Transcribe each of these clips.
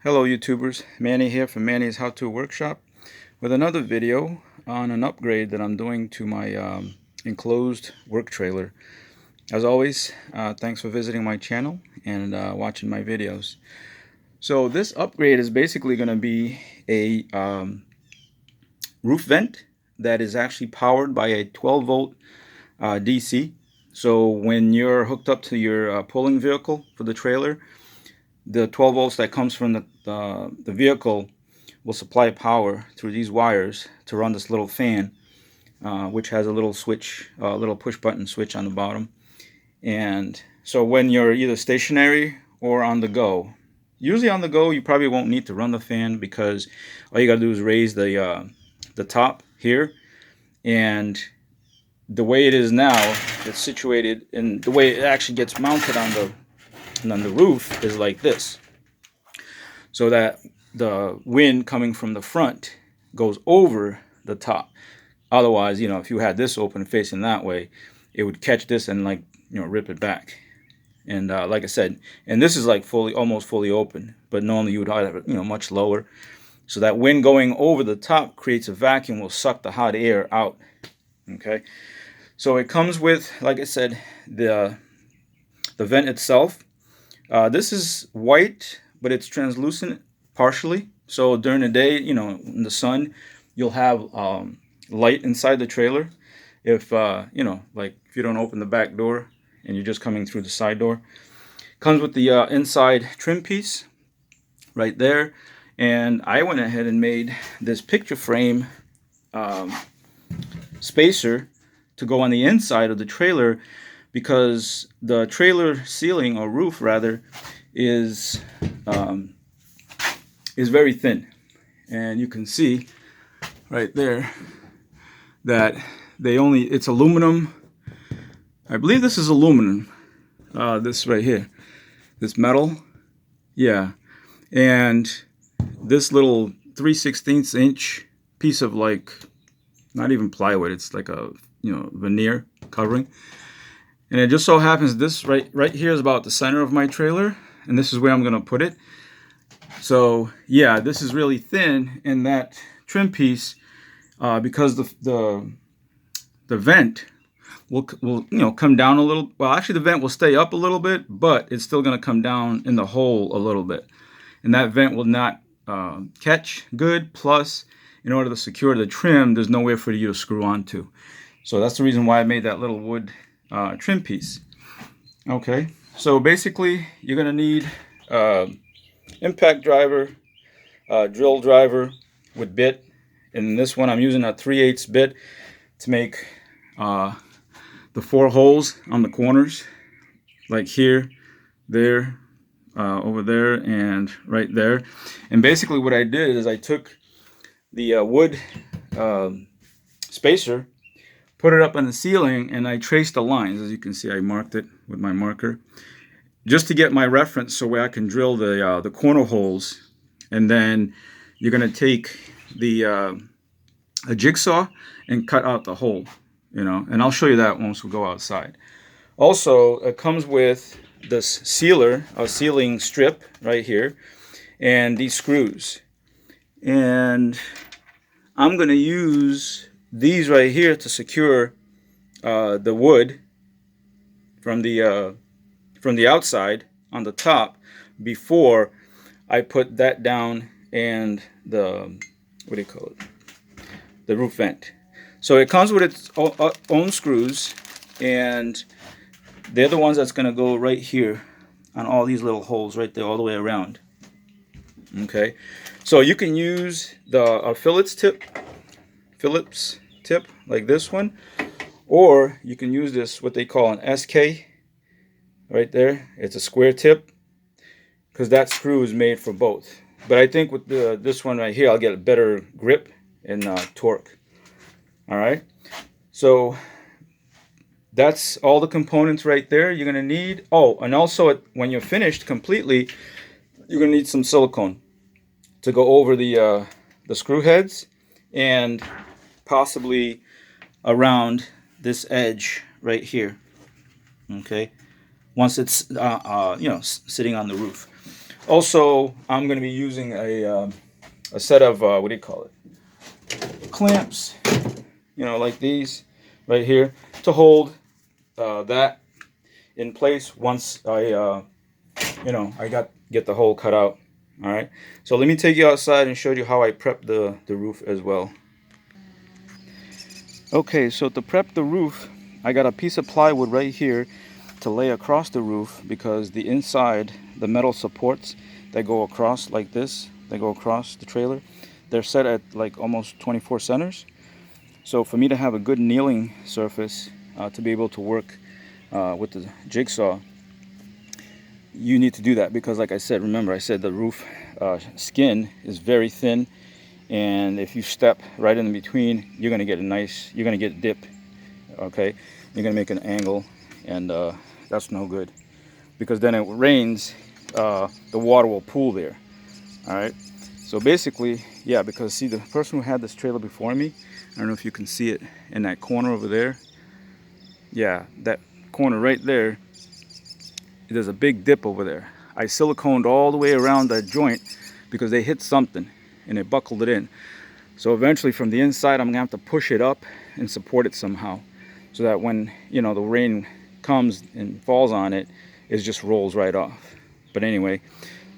Hello YouTubers, Manny here from Manny's How To Workshop with another video on an upgrade that I'm doing to my enclosed work trailer. As always, thanks for visiting my channel and watching my videos. So this upgrade is basically going to be a roof vent that is actually powered by a 12 volt DC. So when you're hooked up to your pulling vehicle for the trailer, the 12 volts that comes from the vehicle will supply power through these wires to run this little fan, which has a little switch, a little push button switch on the bottom. And so when you're either stationary or on the go, usually on the go you probably won't need to run the fan because all you got to do is raise the top here, and the way it is now, it's situated, and the way it actually gets mounted on the roof is like this, so that the wind coming from the front goes over the top. Otherwise, if you had this open facing that way, it would catch this and rip it back. And like I said, and this is like almost fully open, but normally you would have it much lower, so that wind going over the top creates a vacuum, will suck the hot air out. Okay, so it comes with, like I said, the vent itself. This is white, but it's translucent partially. So during the day, in the sun, you'll have light inside the trailer. If like if you don't open the back door and you're just coming through the side door, comes with the inside trim piece right there. And I went ahead and made this picture frame spacer to go on the inside of the trailer, because the trailer ceiling, or roof rather, is very thin, and you can see right there that it's aluminum. I believe this is aluminum. This right here, this metal, yeah, and this little 3/16 inch piece of, like, not even plywood, it's like a veneer covering. And it just so happens this right here is about the center of my trailer, and this is where I'm going to put it. So yeah, this is really thin, and that trim piece, because the vent will come down a little. Well, actually the vent will stay up a little bit, but it's still going to come down in the hole a little bit, and that vent will not catch good. Plus, in order to secure the trim, there's nowhere for you to screw onto. So that's the reason why I made that little wood trim piece. Okay, so basically you're going to need impact driver, drill driver with bit. In this one I'm using a 3/8 bit to make the 4 holes on the corners, like here, there, over there, and right there. And basically what I did is I took the wood spacer, put it up on the ceiling, and I traced the lines. As you can see, I marked it with my marker just to get my reference, so where I can drill the corner holes. And then you're going to take a jigsaw and cut out the hole, and I'll show you that once we go outside. Also, it comes with this sealer, a sealing strip right here, and these screws. And I'm going to use these right here to secure the wood from the outside on the top, before I put that down, and the, what do you call it, the roof vent. So it comes with its own screws, and they're the ones that's going to go right here on all these little holes right there, all the way around. Okay, so you can use the Phillips tip like this one, or you can use this, what they call an SK right there. It's a square tip, because that screw is made for both. But I think with this one right here, I'll get a better grip and torque. All right, so that's all the components right there you're gonna need. Oh, and also when you're finished completely, you're gonna need some silicone to go over the screw heads, and possibly around this edge right here. Okay, once it's sitting on the roof. Also, I'm going to be using a set of what do you call it? Clamps, you know, like these right here to hold that in place once I get the hole cut out. All right. So let me take you outside and show you how I prep the roof as well. Okay, so to prep the roof, I got a piece of plywood right here to lay across the roof because the inside, the metal supports that go across like this, they go across the trailer, they're set at like almost 24 centers. So for me to have a good kneeling surface to be able to work with the jigsaw, you need to do that because like I said, remember I said the roof skin is very thin, and if you step right in between, you're gonna get a dip, okay? You're gonna make an angle, and that's no good because then it rains, the water will pool there. All right, so basically, yeah, because see the person who had this trailer before me, I don't know if you can see it in that corner over there. Yeah, that corner right there, there's a big dip over there. I siliconed all the way around that joint because they hit something and it buckled it in. So eventually from the inside, I'm gonna have to push it up and support it somehow so that when, you know, the rain comes and falls on it, it just rolls right off. But anyway,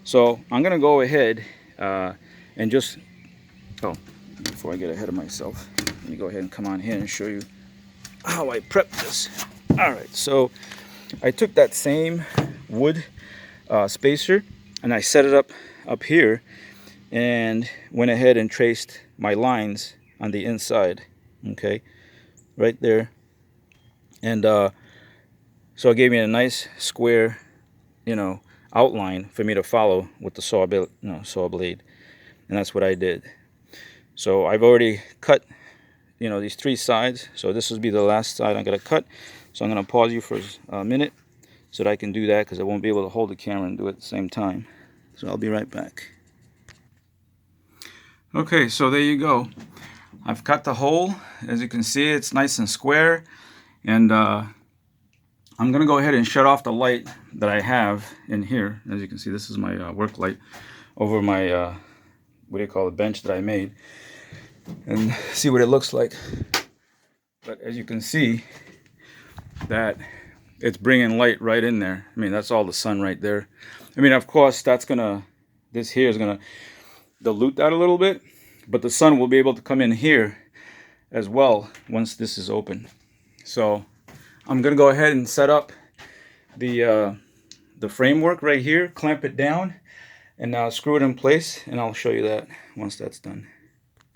so I'm gonna go ahead and just, oh, before I get ahead of myself, let me go ahead and come on here and show you how I prep this. All right, so I took that same wood spacer and I set it up here and went ahead and traced my lines on the inside, okay, right there. And so it gave me a nice square, you know, outline for me to follow with the saw blade, and that's what I did. So I've already cut, you know, these 3 sides, so this will be the last side I'm gonna cut. So I'm gonna pause you for a minute so that I can do that because I won't be able to hold the camera and do it at the same time. So I'll be right back. Okay, so there you go. I've cut the hole. As you can see, it's nice and square, and I'm gonna go ahead and shut off the light that I have in here. As you can see, this is my work light over my what do you call it, bench that I made, and see what it looks like. But as you can see, that it's bringing light right in there. I mean, that's all the sun right there. I mean, of course, this here is gonna dilute that a little bit, but the sun will be able to come in here as well once this is open. So I'm gonna go ahead and set up the framework right here, clamp it down, and screw it in place, and I'll show you that once that's done.